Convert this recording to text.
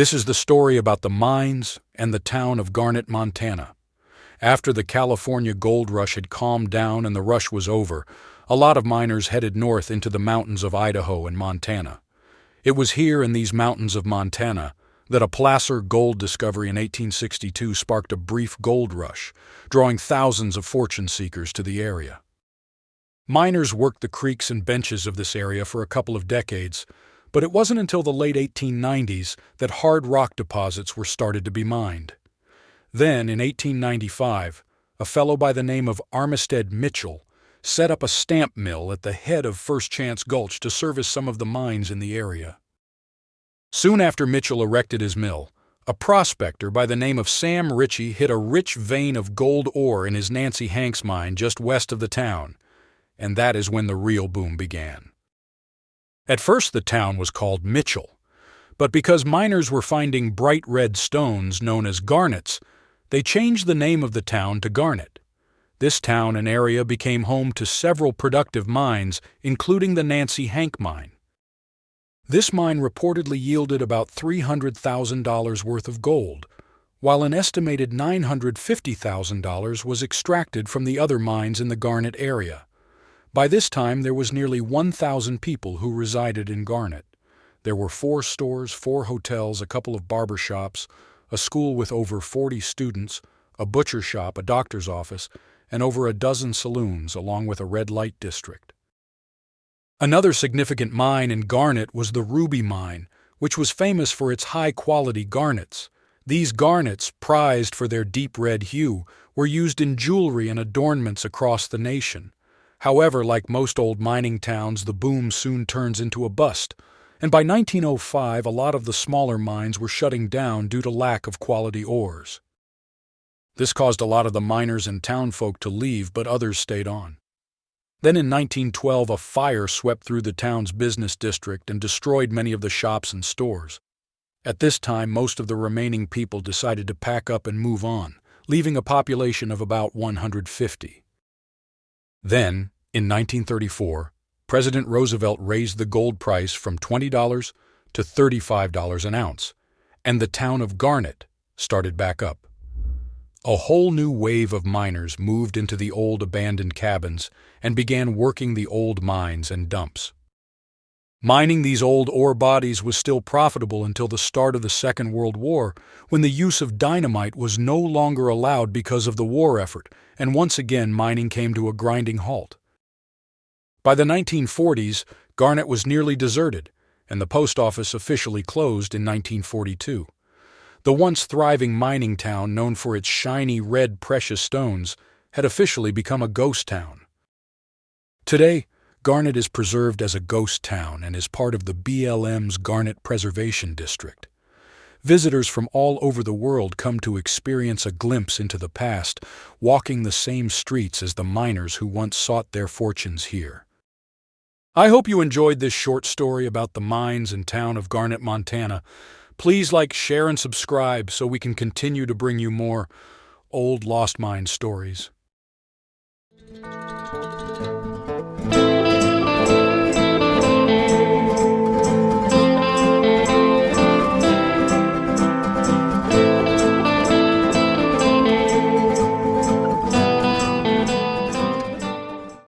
This is the story about the mines and the town of Garnet, Montana. After the California gold rush had calmed down and the rush was over, a lot of miners headed north into the mountains of Idaho and Montana. It was here in these mountains of Montana that a placer gold discovery in 1862 sparked a brief gold rush, drawing thousands of fortune seekers to the area. Miners worked the creeks and benches of this area for a couple of decades, but it wasn't until the late 1890s that hard rock deposits were started to be mined. Then, in 1895, a fellow by the name of Armistead Mitchell set up a stamp mill at the head of First Chance Gulch to service some of the mines in the area. Soon after Mitchell erected his mill, a prospector by the name of Sam Ritchey hit a rich vein of gold ore in his Nancy Hanks mine just west of the town, and that is when the real boom began. At first the town was called Mitchell, but because miners were finding bright red stones known as garnets, they changed the name of the town to Garnet. This town and area became home to several productive mines, including the Nancy Hank mine. This mine reportedly yielded about $300,000 worth of gold, while an estimated $950,000 was extracted from the other mines in the Garnet area. By this time, there was nearly 1,000 people who resided in Garnet. There were 4 stores, 4 hotels, a couple of barber shops, a school with over 40 students, a butcher shop, a doctor's office, and over a dozen saloons, along with a red light district. Another significant mine in Garnet was the Ruby Mine, which was famous for its high-quality garnets. These garnets, prized for their deep red hue, were used in jewelry and adornments across the nation. However, like most old mining towns, the boom soon turns into a bust, and by 1905 a lot of the smaller mines were shutting down due to lack of quality ores. This caused a lot of the miners and townfolk to leave, but others stayed on. Then in 1912 a fire swept through the town's business district and destroyed many of the shops and stores. At this time, most of the remaining people decided to pack up and move on, leaving a population of about 150. Then, in 1934, President Roosevelt raised the gold price from $20 to $35 an ounce, and the town of Garnet started back up. A whole new wave of miners moved into the old abandoned cabins and began working the old mines and dumps. Mining these old ore bodies was still profitable until the start of the Second World War, when the use of dynamite was no longer allowed because of the war effort, and once again mining came to a grinding halt. By the 1940s, Garnet was nearly deserted, and the post office officially closed in 1942. The once thriving mining town, known for its shiny red precious stones, had officially become a ghost town. Today, Garnet is preserved as a ghost town and is part of the BLM's Garnet Preservation District. Visitors from all over the world come to experience a glimpse into the past, walking the same streets as the miners who once sought their fortunes here. I hope you enjoyed this short story about the mines and town of Garnet, Montana. Please like, share, and subscribe so we can continue to bring you more old lost mine stories.